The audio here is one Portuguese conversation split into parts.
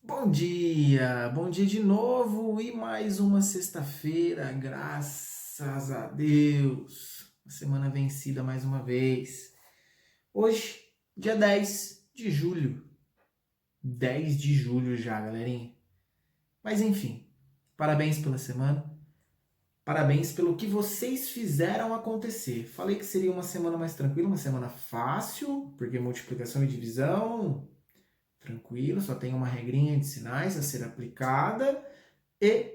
Bom dia de novo e mais uma sexta-feira, graças a Deus. Uma semana vencida mais uma vez. Hoje, dia 10 de julho. 10 de julho já, galerinha. Mas enfim, parabéns pela semana. Parabéns pelo que vocês fizeram acontecer. Falei que seria uma semana mais tranquila, uma semana fácil, porque multiplicação e divisão tranquilo, só tem uma regrinha de sinais a ser aplicada e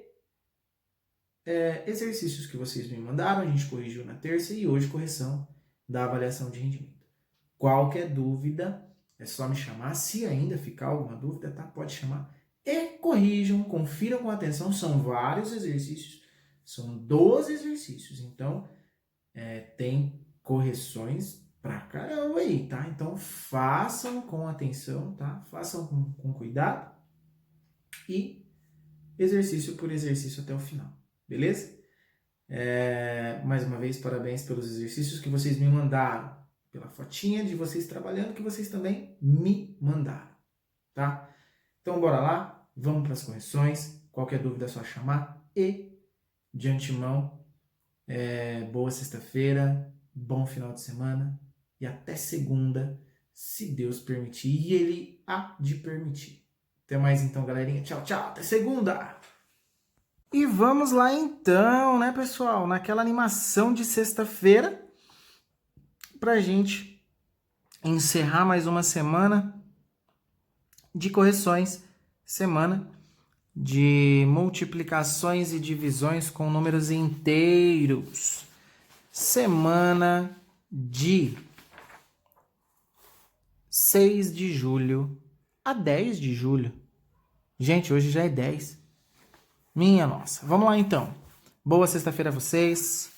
exercícios que vocês me mandaram, a gente corrigiu na terça e hoje correção da avaliação de rendimento. Qualquer dúvida, é só me chamar, se ainda ficar alguma dúvida, tá? Pode chamar e corrijam, confiram com atenção, são vários exercícios, são 12 exercícios, então tem correções pra caramba aí, tá? Então façam com atenção, tá? Façam com cuidado e exercício por exercício até o final, beleza? Mais uma vez, parabéns pelos exercícios que vocês me mandaram, pela fotinha de vocês trabalhando que vocês também me mandaram, tá? Então bora lá, vamos para as correções. Qualquer dúvida é só chamar e, de antemão, boa sexta-feira, bom final de semana e até segunda, se Deus permitir, e Ele há de permitir. Até mais então, galerinha. Tchau, tchau. Até segunda! E vamos lá então, né, pessoal? Naquela animação de sexta-feira, pra gente encerrar mais uma semana de correções, semana de multiplicações e divisões com números inteiros. Semana de 6 de julho a 10 de julho. Gente, hoje já é 10. Minha nossa. Vamos lá então. Boa sexta-feira a vocês.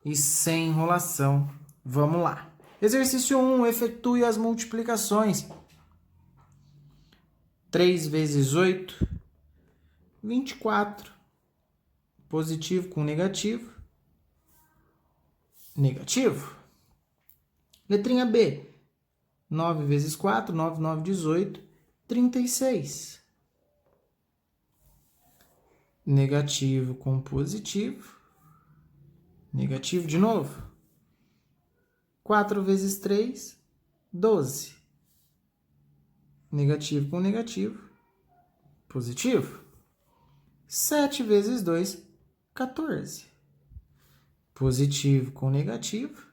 E sem enrolação, vamos lá. Exercício 1. Efetue as multiplicações. 3 vezes 8, 24. Positivo com negativo. Negativo. Letrinha B. 9 vezes 4, 9, 9, 18, 36. Negativo com positivo. Negativo de novo. 4 vezes 3, 12. Negativo com negativo. Positivo. 7 vezes 2, 14. Positivo com negativo.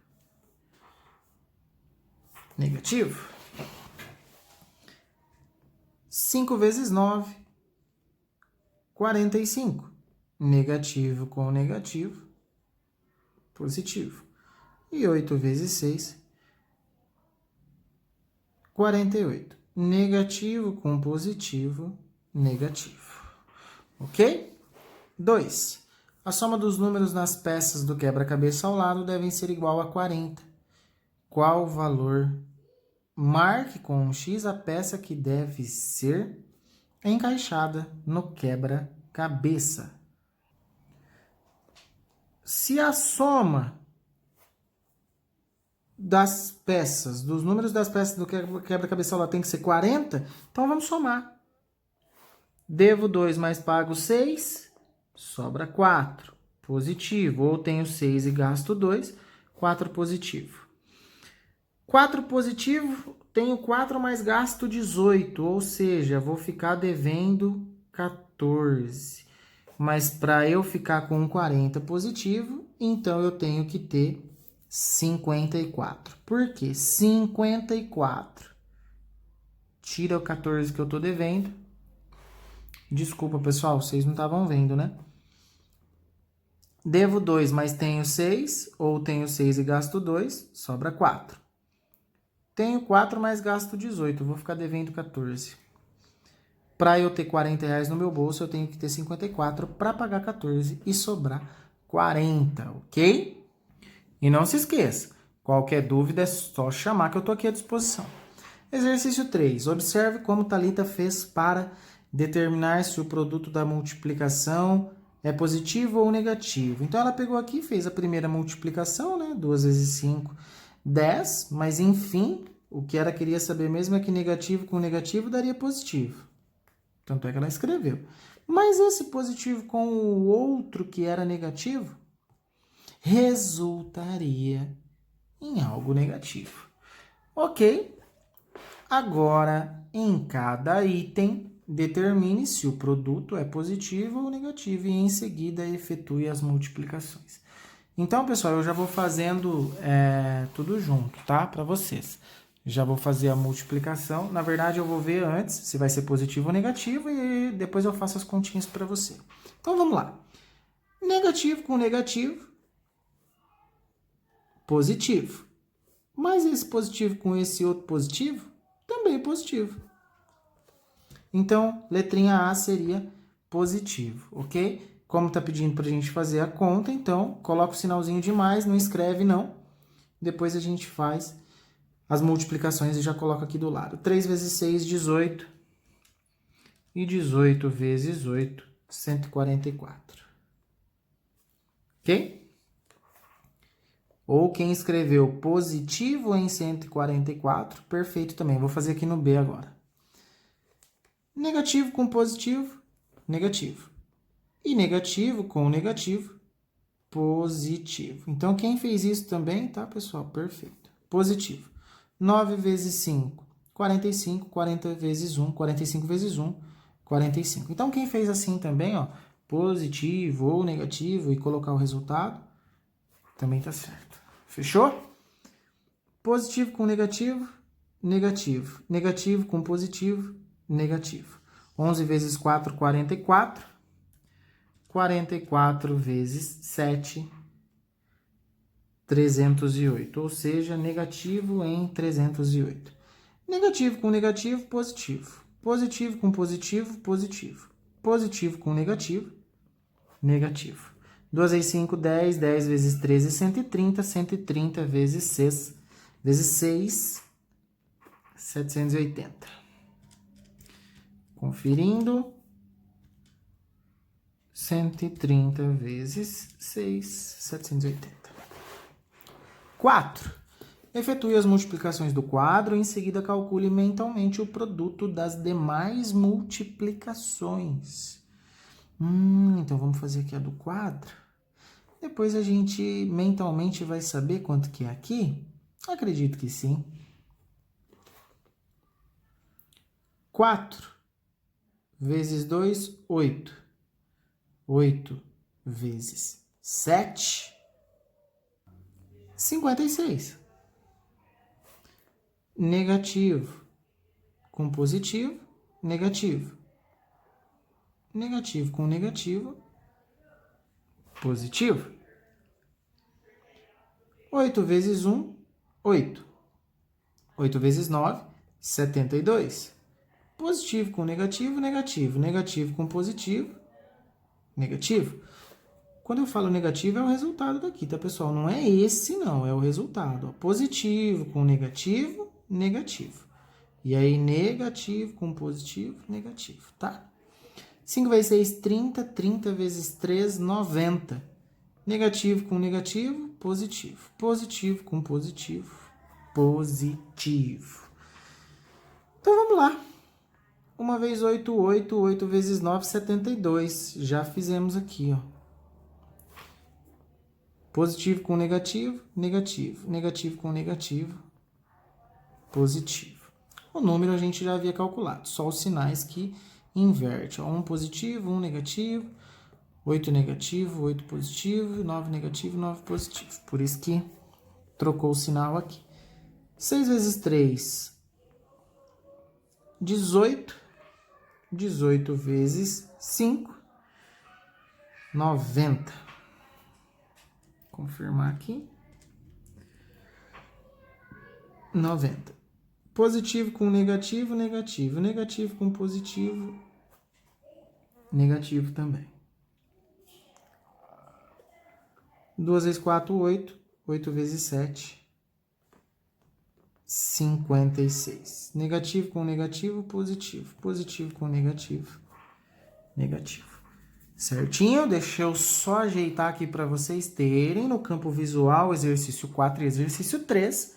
Negativo. 5 vezes 9, 45. Negativo com negativo. Positivo. E 8 vezes 6, 48. Negativo com positivo, negativo. Ok? 2. A soma dos números nas peças do quebra-cabeça ao lado devem ser igual a 40. Qual o valor? Marque com um X a peça que deve ser encaixada no quebra-cabeça. Se a soma das peças, dos números das peças do quebra-cabeça ao lado tem que ser 40, então vamos somar. Devo 2 mais pago 6, sobra 4. Positivo. Ou tenho 6 e gasto 2, 4 positivo. 4 positivo, tenho 4 mais gasto 18, ou seja, vou ficar devendo 14. Mas para eu ficar com 40 positivo, então eu tenho que ter 54. Por quê? 54. Tira o 14 que eu tô devendo. Desculpa, pessoal, vocês não estavam vendo, né? Devo 2, mas tenho 6, ou tenho 6 e gasto 2, sobra 4. Tenho 4, mas gasto 18, vou ficar devendo 14. Para eu ter 40 reais no meu bolso, eu tenho que ter 54 para pagar 14 e sobrar 40, ok? E não se esqueça, qualquer dúvida é só chamar que eu estou aqui à disposição. Exercício 3. Observe como Thalita fez para determinar se o produto da multiplicação é positivo ou negativo. Então, ela pegou aqui e fez a primeira multiplicação, né? 2 vezes 5, 10. Mas, enfim, o que ela queria saber mesmo é que negativo com negativo daria positivo. Tanto é que ela escreveu. Mas esse positivo com o outro que era negativo resultaria em algo negativo. Ok? Agora, em cada item, determine se o produto é positivo ou negativo e em seguida efetue as multiplicações. Então, pessoal, eu já vou fazendo tudo junto, tá? Para vocês. Já vou fazer a multiplicação. Na verdade, eu vou ver antes se vai ser positivo ou negativo e depois eu faço as continhas para você. Então, vamos lá. Negativo com negativo, positivo. Mas esse positivo com esse outro positivo, também é positivo. Então, letrinha A seria positivo, ok? Como está pedindo para a gente fazer a conta, então, coloca o sinalzinho de mais, não escreve não. Depois a gente faz as multiplicações e já coloca aqui do lado. 3 vezes 6, 18. E 18 vezes 8, 144. Ok? Ou quem escreveu positivo em 144, perfeito também. Vou fazer aqui no B agora. Negativo com positivo, negativo. E negativo com negativo, positivo. Então, quem fez isso também, tá, pessoal? Perfeito. Positivo. 9 vezes 5, 45. 40 vezes 1, 45 vezes 1, 45. Então, quem fez assim também, ó, positivo ou negativo e colocar o resultado, também tá certo. Fechou? Positivo com negativo, negativo. Negativo com positivo, negativo. 11 vezes 4, 44. 44 vezes 7, 308. Ou seja, negativo em 308. Negativo com negativo, positivo. Positivo com positivo, positivo. Positivo com negativo, negativo. 2 vezes 5, 10. 10 vezes 13, 130. 130 vezes 6, vezes 6, 780. Conferindo. 130 vezes 6, 780. 4. Efetue as multiplicações do quadro e em seguida calcule mentalmente o produto das demais multiplicações. Então vamos fazer aqui a do quadro. Depois a gente mentalmente vai saber quanto que é aqui? Acredito que sim. 4 vezes 2, 8. 8 vezes 7, 56. Negativo com positivo, negativo. Negativo com negativo, positivo. 8 vezes 1, 8. 8 vezes 9, 72. Positivo com negativo, negativo. Negativo com positivo, negativo. Quando eu falo negativo, é o resultado daqui, tá, pessoal? Não é esse, não. É o resultado. Ó. Positivo com negativo, negativo. E aí, negativo com positivo, negativo, tá? 5 vezes 6, 30. 30 vezes 3, 90. Negativo com negativo, positivo. Positivo com positivo, positivo. Então, vamos lá. 1 vezes 8, 8. 8 vezes 9, 72. Já fizemos aqui, ó. Positivo com negativo, negativo. Negativo com negativo, positivo. O número a gente já havia calculado, só os sinais que inverte. 1 positivo, 1 negativo, 8 negativo, 8 positivo, 9 negativo, 9 positivo. Por isso que trocou o sinal aqui. 6 vezes 3, 18. 18 vezes 5, 90. Confirmar aqui. 90. Positivo com negativo, negativo. Negativo com positivo, negativo também. 2 vezes 4, 8. 8 vezes 7, 56. Negativo com negativo, positivo. Positivo com negativo, negativo. Certinho? Deixa eu só ajeitar aqui para vocês terem no campo visual exercício 4 e exercício 3.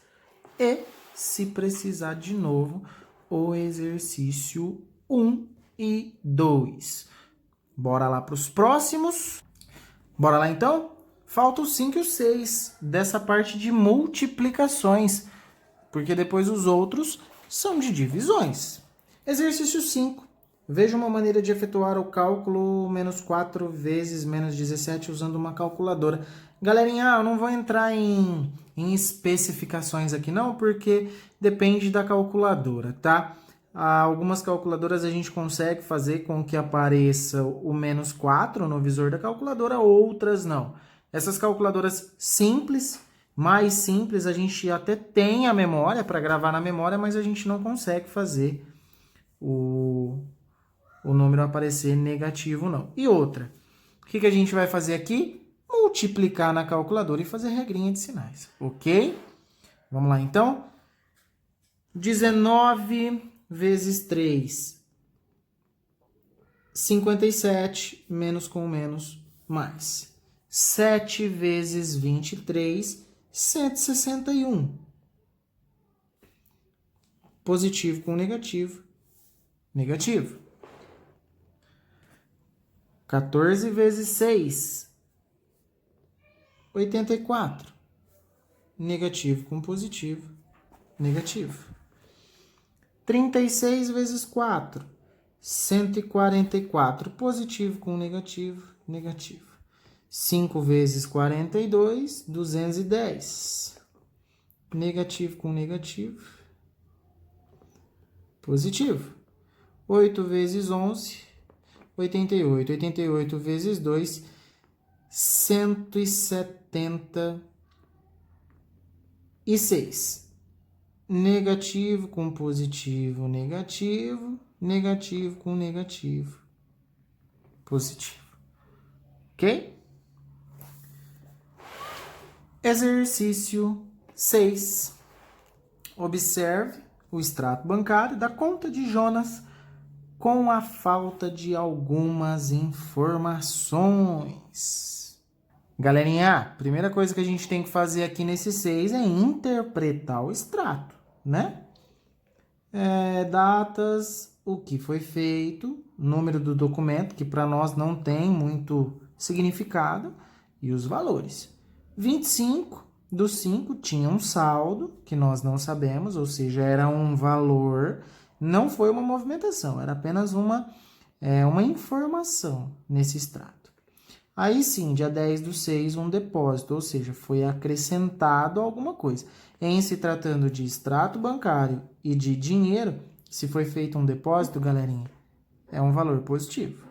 E, se precisar de novo, o exercício 1 102. Bora lá para os próximos. Bora lá então? Falta o 5 e o 6 dessa parte de multiplicações, porque depois os outros são de divisões. Exercício 5. Veja uma maneira de efetuar o cálculo menos 4 vezes menos 17 usando uma calculadora. Galerinha, eu não vou entrar em especificações aqui não, porque depende da calculadora, tá? Algumas calculadoras a gente consegue fazer com que apareça o menos 4 no visor da calculadora, outras não. Essas calculadoras simples, mais simples, a gente até tem a memória para gravar na memória, mas a gente não consegue fazer o número aparecer negativo, não. E outra, o que a gente vai fazer aqui? Multiplicar na calculadora e fazer regrinha de sinais, ok? Vamos lá, então. 19 vezes 3, 57, menos com menos, mais. 7 vezes 23, 161. Positivo com negativo, negativo. 14 vezes 6, 84. Negativo com positivo, negativo. 36 vezes 4, 144. Positivo com negativo, negativo. 5 vezes 42, 210. Negativo com negativo, positivo. 8 vezes 11, 88. 88 vezes 2, 176. Negativo com positivo, negativo. Negativo com negativo, positivo. Ok? Exercício 6. Observe o extrato bancário da conta de Jonas com a falta de algumas informações. Galerinha, a primeira coisa que a gente tem que fazer aqui nesse 6 é interpretar o extrato, né? Datas, o que foi feito, número do documento, que para nós não tem muito significado, e os valores. 25 do 5 tinha um saldo, que nós não sabemos, ou seja, era um valor, não foi uma movimentação, era apenas uma informação nesse extrato. Aí sim, dia 10 do 6, um depósito, ou seja, foi acrescentado alguma coisa. Em se tratando de extrato bancário e de dinheiro, se foi feito um depósito, galerinha, é um valor positivo.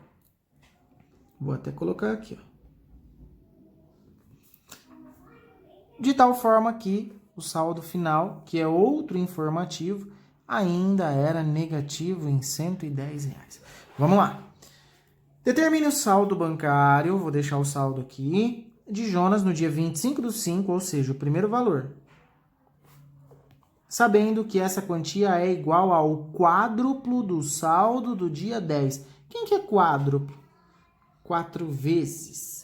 Vou até colocar aqui, ó. De tal forma que o saldo final, que é outro informativo, ainda era negativo em R$110. Vamos lá. Determine o saldo bancário, vou deixar o saldo aqui, de Jonas no dia 25 do 5, ou seja, o primeiro valor. Sabendo que essa quantia é igual ao quádruplo do saldo do dia 10. Quem que é quádruplo? 4 vezes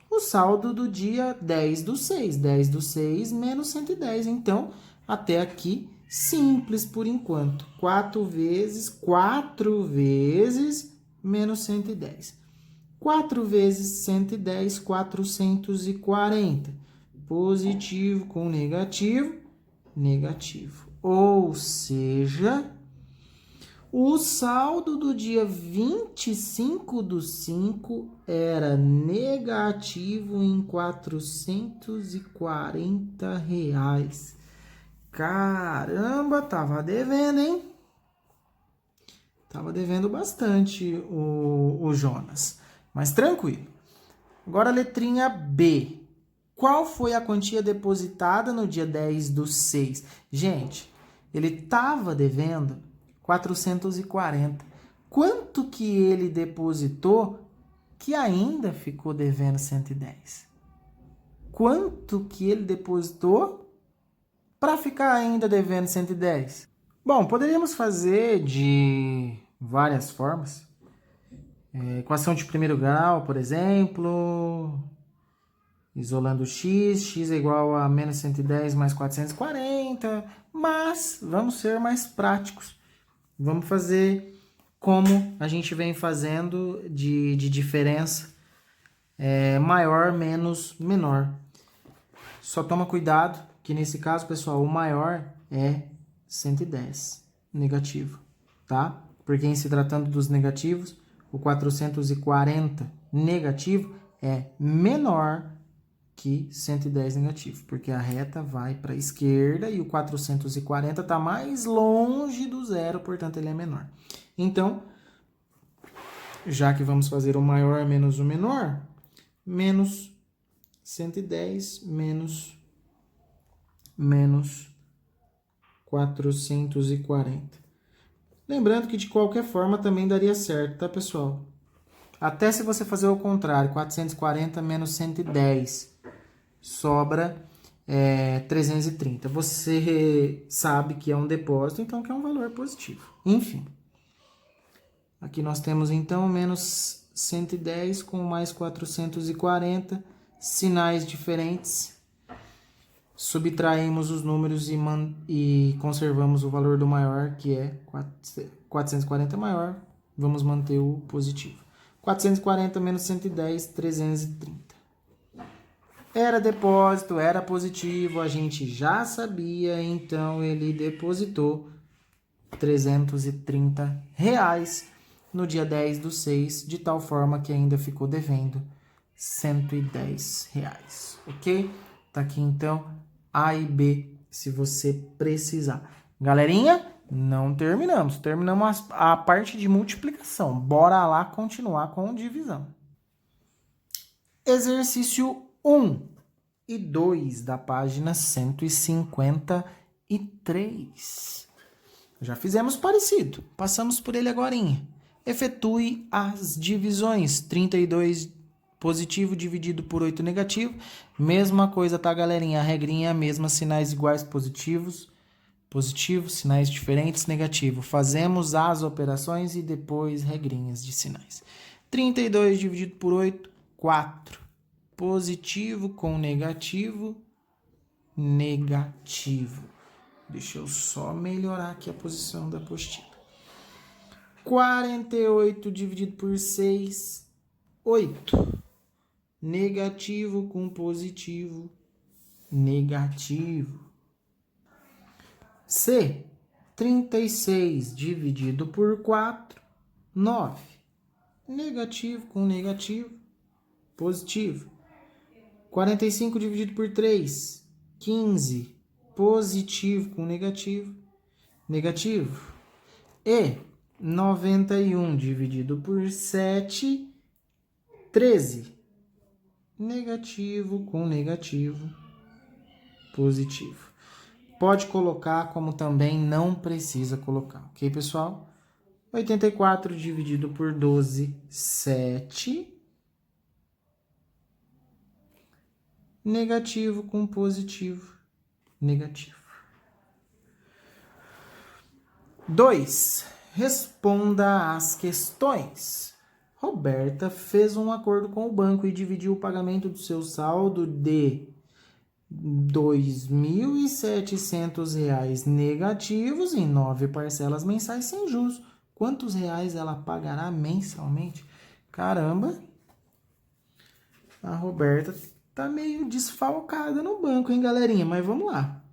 o saldo do dia 10 do 6. 10 do 6 menos 110. Então, até aqui, simples por enquanto. 4 vezes menos 110. 4 vezes 110, 440. Positivo com negativo, negativo. Ou seja, o saldo do dia 25 do 5 era negativo em R$440. Caramba, tava devendo, hein? Tava devendo bastante o Jonas. Mas tranquilo. Agora a letrinha B. Qual foi a quantia depositada no dia 10 do 6? Gente, ele estava devendo 440. Quanto que ele depositou que ainda ficou devendo 110? Quanto que ele depositou para ficar ainda devendo 110? Bom, poderíamos fazer de várias formas. Equação de primeiro grau, por exemplo, isolando x é igual a menos 110 mais 440, mas vamos ser mais práticos. Vamos fazer como a gente vem fazendo de diferença maior menos menor. Só toma cuidado que nesse caso, pessoal, o maior é 110 negativo, tá? Porque em se tratando dos negativos, o 440 negativo é menor que 110 negativo, porque a reta vai para a esquerda e o 440 está mais longe do zero, portanto ele é menor. Então, já que vamos fazer o maior menos o menor, menos 110 menos 440. Lembrando que de qualquer forma também daria certo, tá, pessoal? Até se você fazer o contrário, 440 menos 110, sobra 330. Você sabe que é um depósito, então que é um valor positivo. Enfim. Aqui nós temos então menos 110 com mais 440, sinais diferentes. Subtraímos os números e conservamos o valor do maior, que é 440 maior. Vamos manter o positivo. 440 menos 110, 330. Era depósito, era positivo, a gente já sabia, então ele depositou R$330 no dia 10/6, de tal forma que ainda ficou devendo R$110, ok? Tá aqui então A e B, se você precisar. Galerinha, não terminamos. Terminamos a parte de multiplicação. Bora lá continuar com divisão. Exercício 1 e 2 da página 153. Já fizemos parecido. Passamos por ele agorinha. Efetue as divisões. 32 positivo dividido por 8 negativo. Mesma coisa, tá, galerinha? A regrinha é a mesma. Sinais iguais positivos. Positivo, sinais diferentes, negativo. Fazemos as operações e depois regrinhas de sinais. 32 dividido por 8, 4. Positivo com negativo, negativo. Deixa eu só melhorar aqui a posição da apostila. 48 dividido por 6, 8. Negativo com positivo, negativo. C. 36 dividido por 4, 9. Negativo com negativo, positivo. 45 dividido por 3, 15. Positivo com negativo, negativo. E 91 dividido por 7, 13. Negativo com negativo, positivo. Pode colocar, como também não precisa colocar, ok, pessoal? 84 dividido por 12, 7. Negativo com positivo, negativo. 2. Responda às questões. Roberta fez um acordo com o banco e dividiu o pagamento do seu saldo de R$2.700 negativos em 9 parcelas mensais sem juros. Quantos reais ela pagará mensalmente? Caramba! A Roberta tá meio desfalcada no banco, hein, galerinha? Mas vamos lá.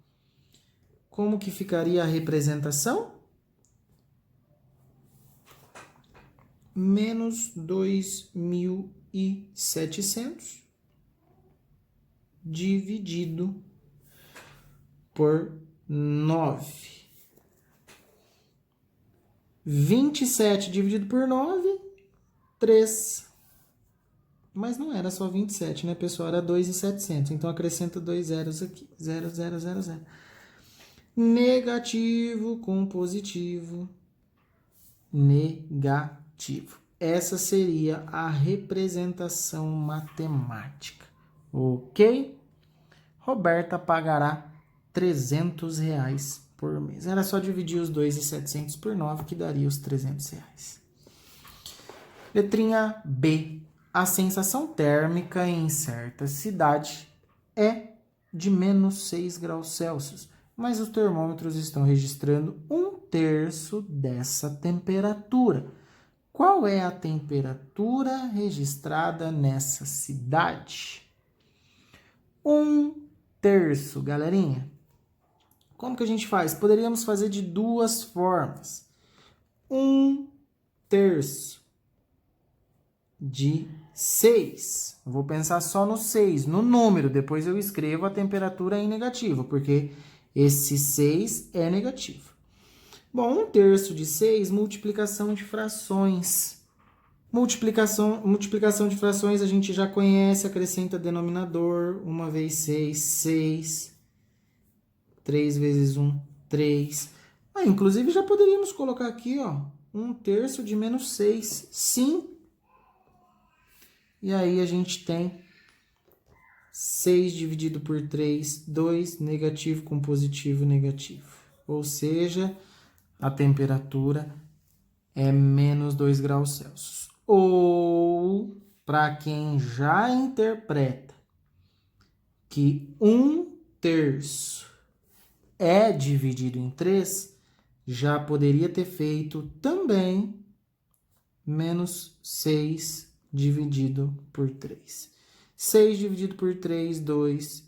Como que ficaria a representação? Menos 2.700 dividido por 9. 27 dividido por 9, 3. Mas não era só 27, né, pessoal? Era 2.700. Então, acrescenta 2 zeros aqui. 0, 0, 0, 0. Negativo com positivo. Negativo. Essa seria a representação matemática. Ok? Roberta pagará R$300 por mês. Era só dividir os 2.700 por 9, que daria os R$300. Letrinha B. A sensação térmica em certa cidade é de menos 6 graus Celsius, mas os termômetros estão registrando 1/3 dessa temperatura. Qual é a temperatura registrada nessa cidade? 1/3, galerinha. Como que a gente faz? Poderíamos fazer de duas formas. 1/3 de 6. Vou pensar só no 6, no número. Depois eu escrevo a temperatura em negativo, porque esse 6 é negativo. Bom, 1/3 de 6, multiplicação de frações. Multiplicação de frações a gente já conhece, acrescenta denominador. 1 vezes 6, 6. 3 vezes 1, 3. Inclusive já poderíamos colocar aqui, ó, 1/3 de menos 6. Sim. E aí a gente tem 6 dividido por 3, 2, negativo com positivo, negativo. Ou seja, a temperatura é menos 2 graus Celsius. Ou, para quem já interpreta que 1/3 é dividido em 3, já poderia ter feito também menos 6 dividido por 3. 6 dividido por 3, 2.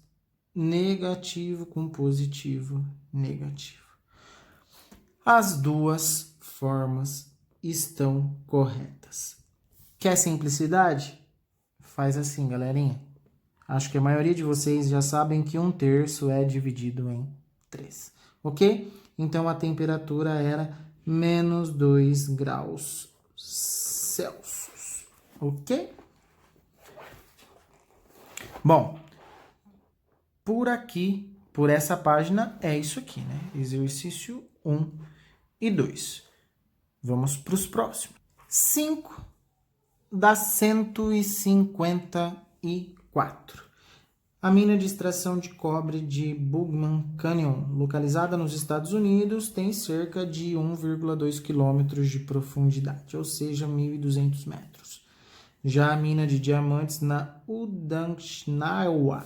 Negativo com positivo, negativo. As duas formas estão corretas. Quer simplicidade? Faz assim, galerinha. Acho que a maioria de vocês já sabem que 1/3 é dividido em 3. Ok? Então, a temperatura era menos 2 graus Celsius. Ok? Bom, por aqui, por essa página, é isso aqui, né? Exercício 1 e 2. Vamos para os próximos. 5 dá 154. A mina de extração de cobre de Bugman Canyon, localizada nos Estados Unidos, tem cerca de 1,2 quilômetros de profundidade, ou seja, 1.200 metros. Já a mina de diamantes na Udanshnaya,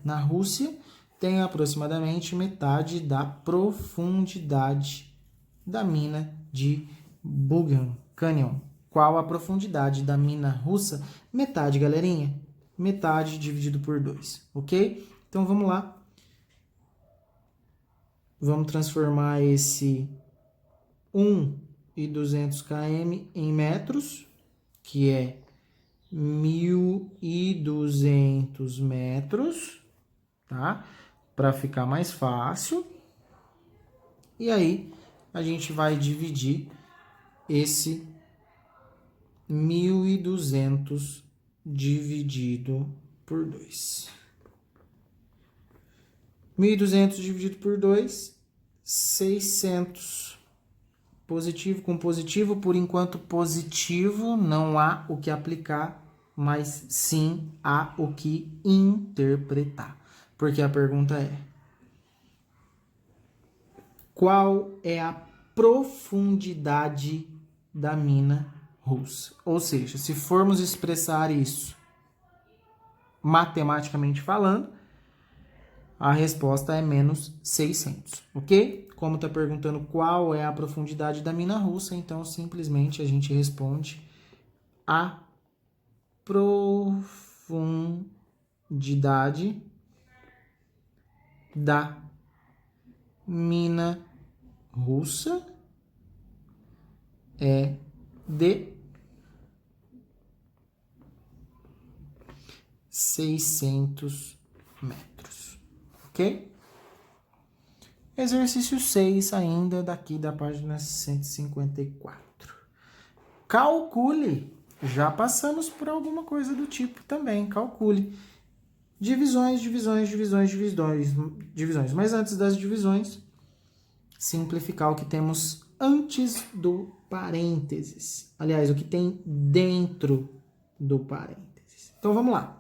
na Rússia, tem aproximadamente metade da profundidade da mina de Bugman Canyon. Qual a profundidade da mina russa? Metade, galerinha. Metade dividido por 2, ok? Então, vamos lá. Vamos transformar esse 1.200 km em metros, que é 1.200 metros, tá? Para ficar mais fácil. E aí, a gente vai dividir esse 1.200 dividido por 2. 1.200 dividido por 2, 600. Positivo com positivo, por enquanto positivo, não há o que aplicar, mas sim há o que interpretar. Porque a pergunta é: qual é a profundidade da mina russa? Ou seja, se formos expressar isso matematicamente falando, a resposta é menos 600, ok? Como está perguntando qual é a profundidade da mina russa, então simplesmente a gente responde a profundidade da mina russa é de 600 metros, ok? Exercício 6 ainda daqui da página 154. Calcule. Já passamos por alguma coisa do tipo também. Calcule. Divisões. Mas antes das divisões, simplificar o que temos antes do parênteses. Aliás, o que tem dentro do parênteses. Então, vamos lá.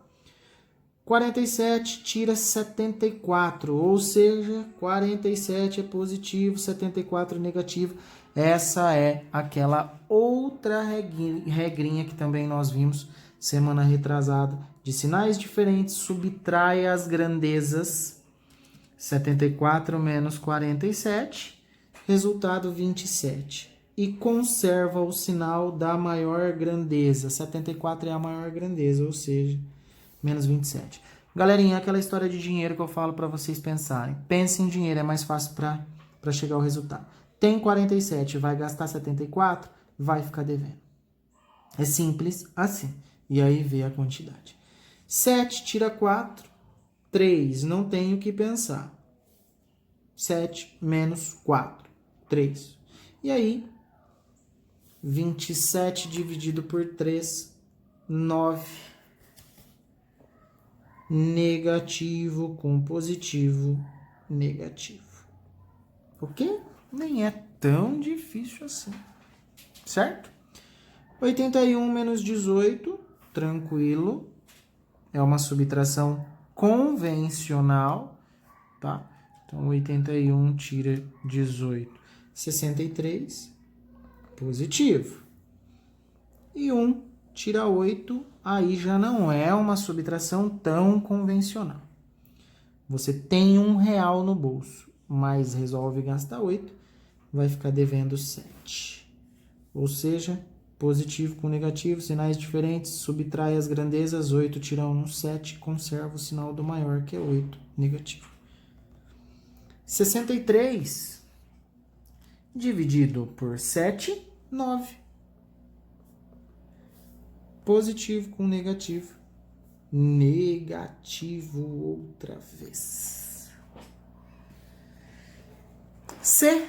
47 tira 74, ou seja, 47 é positivo, 74 é negativo. Essa é aquela outra regrinha que também nós vimos semana retrasada. De sinais diferentes, subtrai as grandezas. 74 menos 47, resultado 27. e conserva o sinal da maior grandeza. 74 é a maior grandeza, ou seja, menos 27. Galerinha, aquela história de dinheiro que eu falo para vocês pensarem. Pense em dinheiro, é mais fácil para chegar ao resultado. Tem 47, vai gastar 74, vai ficar devendo. É simples assim. E aí vê a quantidade. 7 tira 4, 3. Não tenho o que pensar. 7 menos 4, 3. E aí, 27 dividido por 3, 9. Negativo com positivo, negativo. Ok? Nem é tão difícil assim. Certo? 81 menos 18, tranquilo. É uma subtração convencional, tá? Então, 81 tira 18, 63, positivo. E 1 tira 8, aí já não é uma subtração tão convencional. Você tem R$1 no bolso, mas resolve gastar 8, vai ficar devendo 7. Ou seja, positivo com negativo, sinais diferentes, subtrai as grandezas, 8 tira 1, 7, conserva o sinal do maior, que é 8, negativo. 63 dividido por 7, 9. Positivo com negativo. Negativo outra vez. C.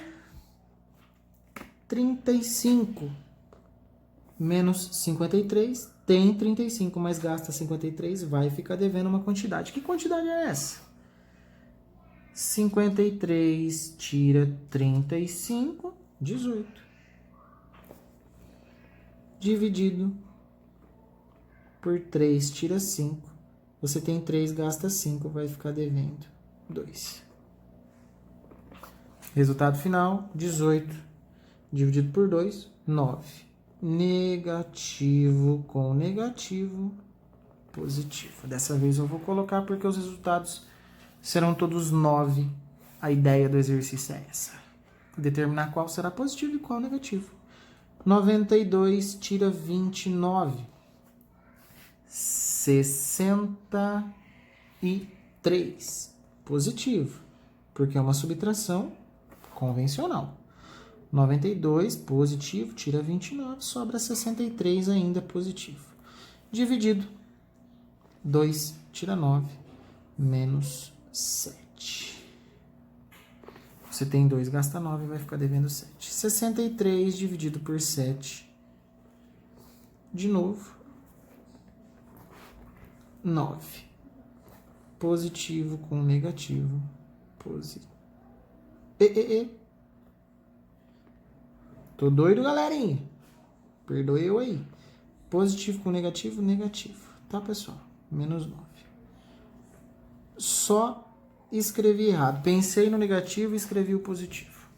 35 menos 53. Tem 35, mas gasta 53. Vai ficar devendo uma quantidade. Que quantidade é essa? 53 tira 35, 18. Dividido por 3 tira 5. Você tem 3, gasta 5, vai ficar devendo 2. Resultado final, 18. Dividido por 2, 9. Negativo com negativo, positivo. Dessa vez eu vou colocar porque os resultados serão todos 9. A ideia do exercício é essa. Determinar qual será positivo e qual negativo. 92 tira 29. 63. Positivo. Porque é uma subtração convencional. 92, positivo, tira 29, sobra 63 ainda positivo. Dividido. 2 tira 9, menos 7. Você tem 2, gasta 9, vai ficar devendo 7. 63 dividido por 7. De novo. 9. Positivo com negativo. Positivo. Tô doido, galerinha? Perdoe eu aí. Positivo com negativo, negativo. Tá, pessoal? Menos 9. Só escrevi errado. Pensei no negativo e escrevi o positivo.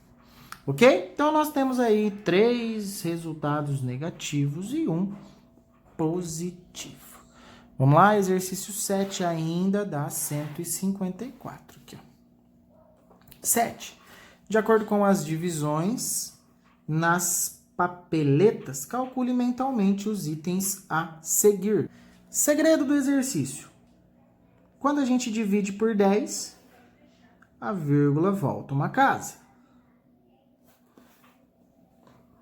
Ok? Então, nós temos aí 3 resultados negativos e 1 positivo. Vamos lá? Exercício 7 ainda dá 154. Aqui, ó. 7. De acordo com as divisões nas papeletas, calcule mentalmente os itens a seguir. Segredo do exercício. Quando a gente divide por 10, a vírgula volta uma casa.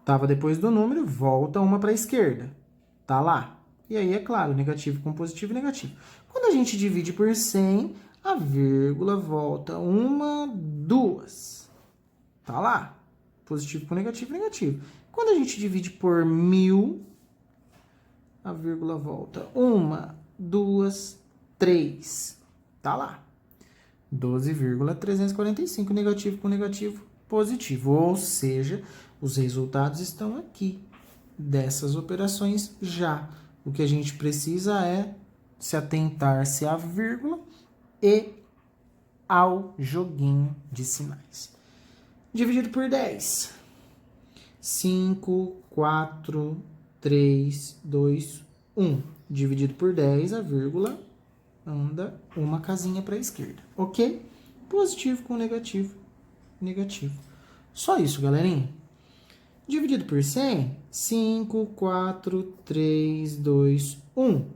Estava depois do número, volta uma para a esquerda. Tá lá. E aí, é claro, negativo com positivo e negativo. Quando a gente divide por 100, a vírgula volta uma, duas. Tá lá. Positivo com negativo, negativo. Quando a gente divide por 1000, a vírgula volta 1, 2, 3. Tá lá. 12,345, negativo com negativo, positivo. Ou seja, os resultados estão aqui dessas operações já. O que a gente precisa é se atentar-se à vírgula e ao joguinho de sinais. Dividido por 10. 5, 4, 3, 2, 1. Dividido por 10, a vírgula anda uma casinha para a esquerda. Ok? Positivo com negativo, negativo. Só isso, galerinha. Dividido por 100, 5, 4, 3, 2, 1.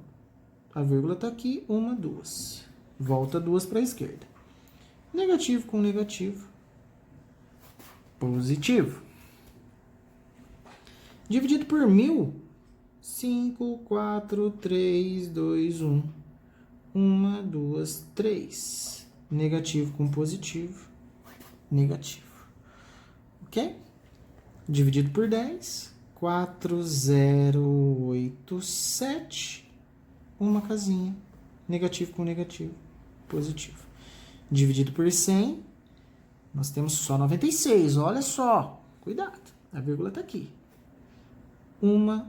A vírgula está aqui, 1, 2. Volta 2 para a esquerda. Negativo com negativo, positivo. Dividido por 1000, 5, 4, 3, 2, 1. 1, 2, 3. Negativo com positivo, negativo. Ok? Dividido por 10, 4, 0, 8, 7. Uma casinha. Negativo com negativo, positivo. Dividido por 100, nós temos só 96. Olha só. Cuidado. A vírgula está aqui. 1,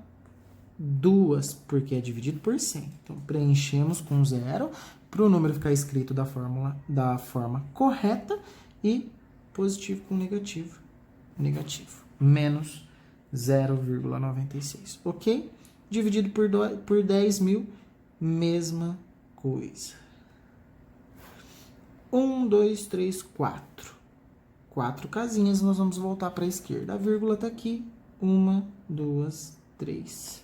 2, porque é dividido por 100. Então, preenchemos com 0 para o número ficar escrito da forma correta e positivo com negativo, negativo. Menos 0,96. Ok? Dividido por 10.000, mesma coisa. 1, 2, 3, 4. 4 casinhas, nós vamos voltar para a esquerda. A vírgula está aqui. 1, 2, 3.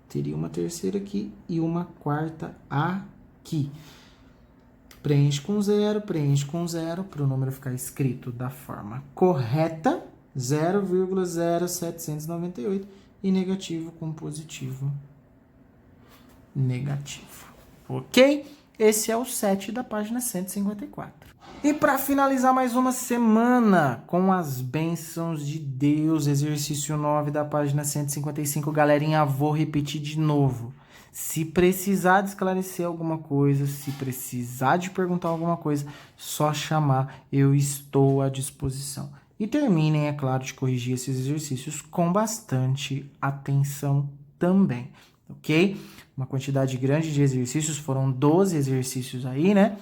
Teria uma terceira aqui e uma quarta aqui. Preenche com 0, para o número ficar escrito da forma correta, 0,0798, e negativo com positivo, negativo. Ok? Esse é o 7 da página 154. E para finalizar mais uma semana com as bênçãos de Deus, exercício 9 da página 155, galerinha, vou repetir de novo. Se precisar de esclarecer alguma coisa, se precisar de perguntar alguma coisa, só chamar, eu estou à disposição. E terminem, é claro, de corrigir esses exercícios com bastante atenção também, ok? Uma quantidade grande de exercícios, foram 12 exercícios aí, né?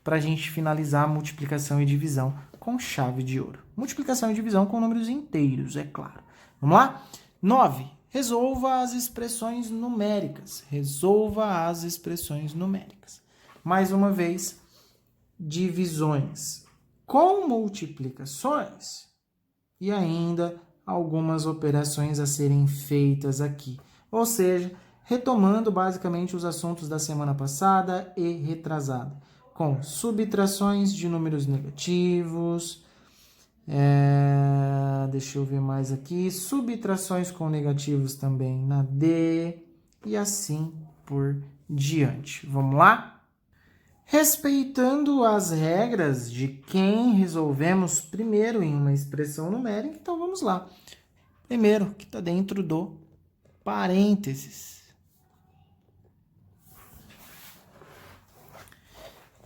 Para a gente finalizar a multiplicação e divisão com chave de ouro. Multiplicação e divisão com números inteiros, é claro. Vamos lá? 9. Resolva as expressões numéricas. Resolva as expressões numéricas. Mais uma vez, divisões com multiplicações e ainda algumas operações a serem feitas aqui. Ou seja, retomando basicamente os assuntos da semana passada e retrasada, com subtrações de números negativos, deixa eu ver mais aqui, subtrações com negativos também na D, e assim por diante. Vamos lá? Respeitando as regras de quem resolvemos primeiro em uma expressão numérica, então vamos lá. Primeiro, que está dentro do parênteses.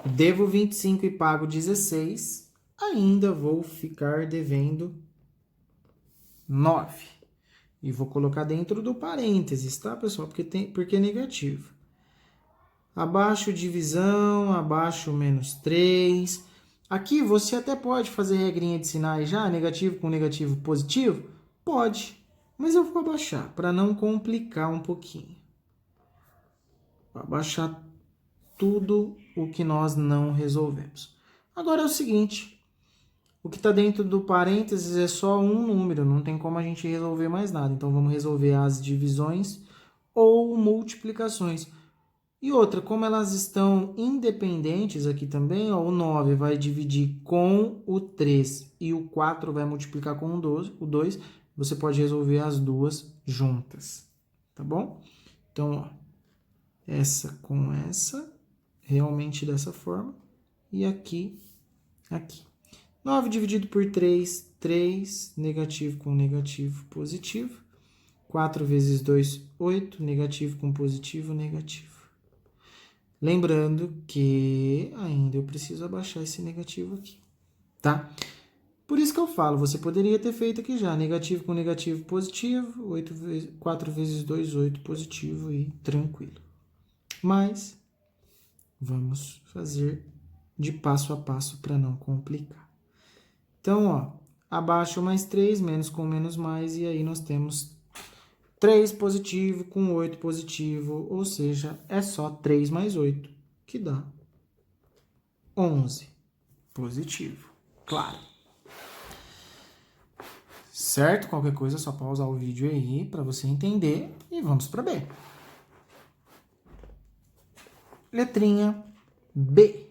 Devo 25 e pago 16, ainda vou ficar devendo 9. E vou colocar dentro do parênteses, tá, pessoal? Porque é negativo. Abaixo divisão, abaixo menos 3. Aqui você até pode fazer regrinha de sinais já, negativo com negativo positivo? Pode, mas eu vou abaixar para não complicar um pouquinho. Vou abaixar tudo o que nós não resolvemos. Agora é o seguinte, o que está dentro do parênteses é só um número, não tem como a gente resolver mais nada. Então vamos resolver as divisões ou multiplicações. E outra, como elas estão independentes aqui também, ó, o 9 vai dividir com o 3 e o 4 vai multiplicar com o 2, você pode resolver as duas juntas, tá bom? Então, ó, essa com essa, realmente dessa forma, e aqui, aqui. 9 dividido por 3, 3, negativo com negativo, positivo. 4 vezes 2, 8, negativo com positivo, negativo. Lembrando que ainda eu preciso abaixar esse negativo aqui, tá? Por isso que eu falo, você poderia ter feito aqui já, negativo com negativo, positivo, 4 vezes 2, 8, positivo e tranquilo. Mas vamos fazer de passo a passo para não complicar. Então, ó, abaixo mais 3, menos com menos mais, e aí nós temos 3 positivo com 8 positivo, ou seja, é só 3 mais 8, que dá 11 positivo, claro. certo? Qualquer coisa é só pausar o vídeo aí para você entender e vamos para B. Letrinha B.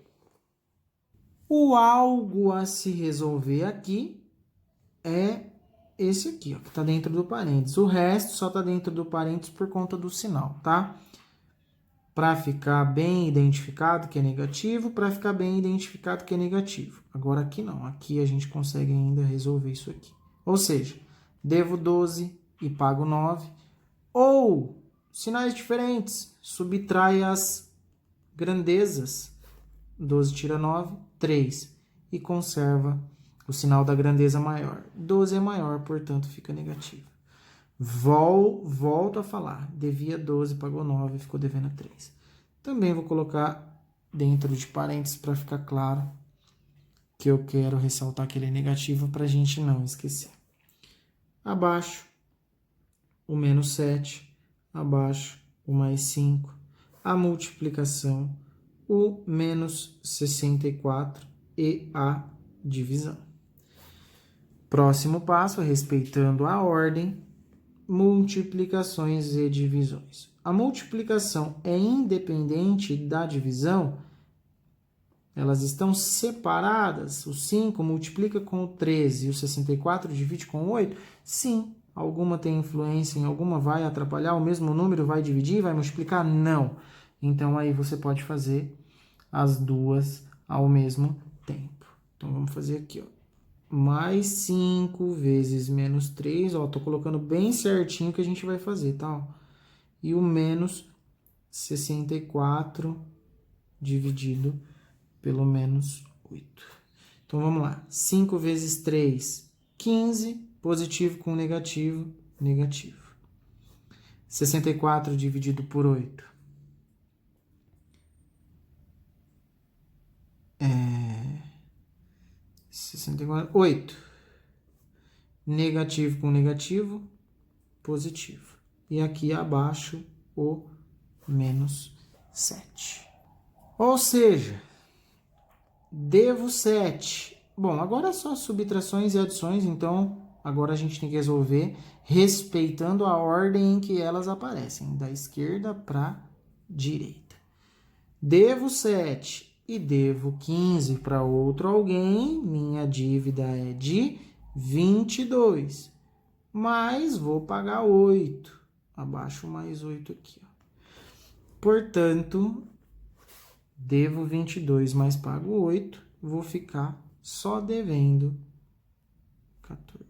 O algo a se resolver aqui é esse aqui, ó, que está dentro do parênteses. O resto só está dentro do parênteses por conta do sinal, tá? Para ficar bem identificado que é negativo, para ficar bem identificado que é negativo. Agora aqui não, aqui a gente consegue ainda resolver isso aqui. Ou seja, devo 12 e pago 9. Ou, sinais diferentes, subtrai as grandezas. 12 tira 9, 3. E conserva o sinal da grandeza maior. 12 é maior, portanto fica negativo. Volto a falar. Devia 12, pagou 9, ficou devendo 3. Também vou colocar dentro de parênteses para ficar claro que eu quero ressaltar que ele é negativo para a gente não esquecer. Abaixo, o menos 7. Abaixo, o mais 5. A multiplicação, o menos 64 e a divisão. Próximo passo, respeitando a ordem, multiplicações e divisões. A multiplicação é independente da divisão? Elas estão separadas? O 5 multiplica com o 13 e o 64 divide com o 8? Sim. Alguma tem influência em alguma? Vai atrapalhar? O mesmo número vai dividir? Vai multiplicar? Não. Então, aí você pode fazer as duas ao mesmo tempo. Então, vamos fazer aqui, ó. Mais 5 vezes menos 3, ó, tô colocando bem certinho que a gente vai fazer, tá? E o menos 64 dividido pelo menos 8. Então, vamos lá. 5 vezes 3, 15, positivo com negativo, negativo. 64 dividido por 8. 64, 8. Negativo com negativo, positivo. E aqui abaixo o menos 7. Ou seja, devo 7. Bom, agora é só subtrações e adições, então agora a gente tem que resolver respeitando a ordem em que elas aparecem, da esquerda para a direita. Devo 7 e devo 15 para outro alguém, minha dívida é de 22. Mas vou pagar 8. Abaixo mais 8 aqui, ó. Portanto, devo 22, mas pago 8. Vou ficar só devendo 14.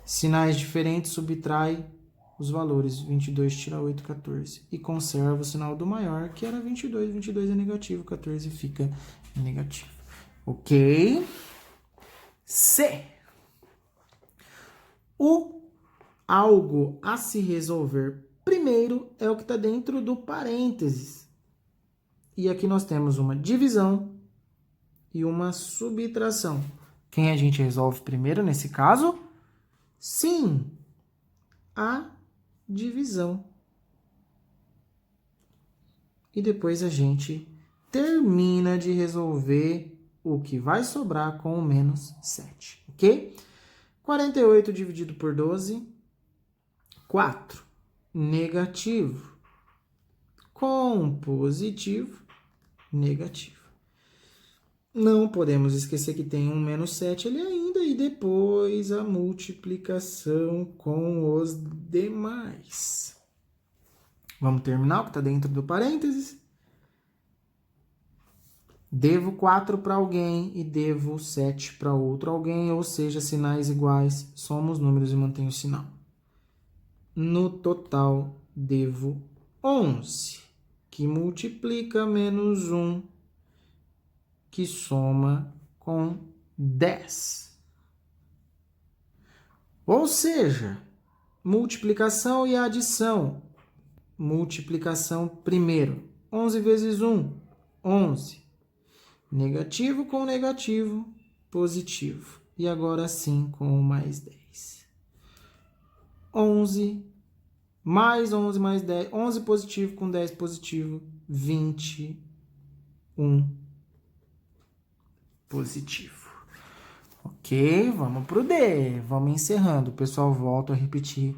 Sinais diferentes, subtrai os valores. 22 tira 8, 14. E conserva o sinal do maior, que era 22. 22 é negativo, 14 fica negativo. Ok? C. O algo a se resolver primeiro é o que está dentro do parênteses. E aqui nós temos uma divisão e uma subtração. Quem a gente resolve primeiro nesse caso? Sim, a divisão. E depois a gente termina de resolver o que vai sobrar com o menos 7, ok? 48 dividido por 12, 4. Negativo. Com positivo, negativo. Não podemos esquecer que tem um menos 7 ali ainda, e depois a multiplicação com os demais. Vamos terminar o que está dentro do parênteses. Devo 4 para alguém e devo 7 para outro alguém, ou seja, sinais iguais, somos números e mantém o sinal. No total, devo 11, que multiplica menos 1, que soma com 10. Ou seja, multiplicação e adição. Multiplicação primeiro. 11 vezes 1, 11. Negativo com negativo, positivo. E agora sim com o mais 10. 11 mais 11 mais 10. 11 positivo com 10 positivo, 21 positivo. Ok, vamos pro D. Vamos encerrando. O pessoal volta a repetir.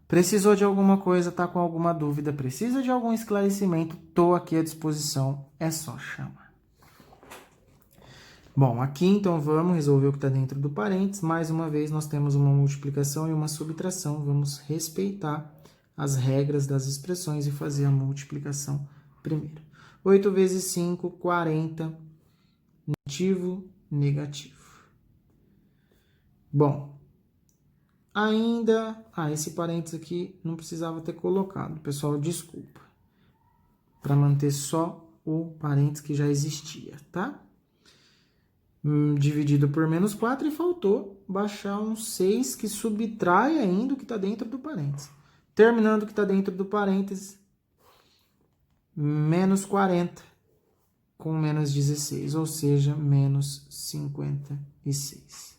Precisou de alguma coisa, tá com alguma dúvida, precisa de algum esclarecimento, tô aqui à disposição, é só chamar. Bom, aqui então vamos resolver o que está dentro do parênteses. Mais uma vez nós temos uma multiplicação e uma subtração. Vamos respeitar as regras das expressões e fazer a multiplicação primeiro. 8 vezes 5, 40, negativo, negativo. Bom, ainda... esse parênteses aqui não precisava ter colocado. Pessoal, desculpa. Para manter só o parênteses que já existia, tá? Dividido por menos 4 e faltou baixar um 6 que subtrai ainda o que está dentro do parênteses. Terminando o que está dentro do parênteses, menos 40 com menos 16, ou seja, menos 56.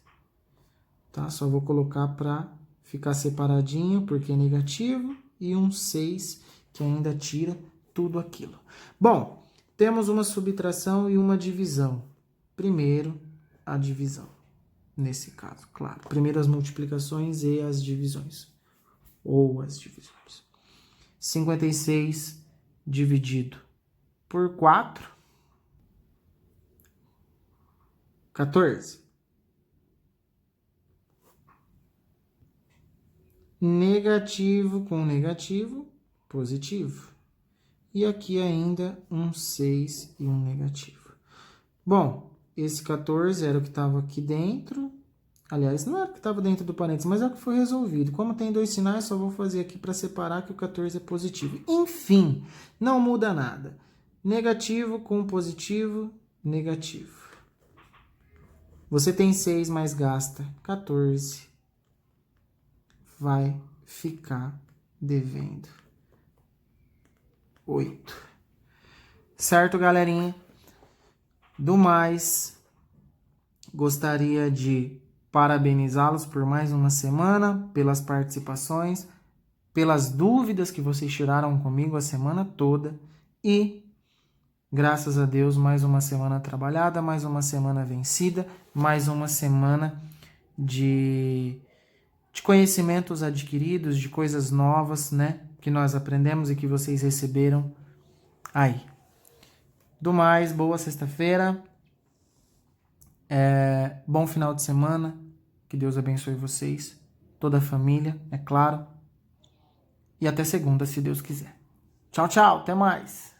Tá? Só vou colocar para ficar separadinho, porque é negativo, e um 6 que ainda tira tudo aquilo. Bom, temos uma subtração e uma divisão. Primeiro, a divisão, nesse caso, claro. Primeiro as multiplicações e as divisões, ou as divisões. 56 dividido por 4, 14. Negativo com negativo, positivo. E aqui ainda um 6 e um negativo. Bom, esse 14 era o que estava aqui dentro. Aliás, não era o que estava dentro do parênteses, mas é o que foi resolvido. Como tem dois sinais, só vou fazer aqui para separar que o 14 é positivo. Enfim, não muda nada. Negativo com positivo, negativo. Você tem 6, mas gasta 14. Vai ficar devendo 8. Certo, galerinha? Do mais, gostaria de parabenizá-los por mais uma semana, pelas participações, pelas dúvidas que vocês tiraram comigo a semana toda e, graças a Deus, mais uma semana trabalhada, mais uma semana vencida, mais uma semana de conhecimentos adquiridos, de coisas novas, né, que nós aprendemos e que vocês receberam aí. Do mais, boa sexta-feira, bom final de semana, que Deus abençoe vocês, toda a família, é claro, e até segunda, se Deus quiser. Tchau, tchau, até mais!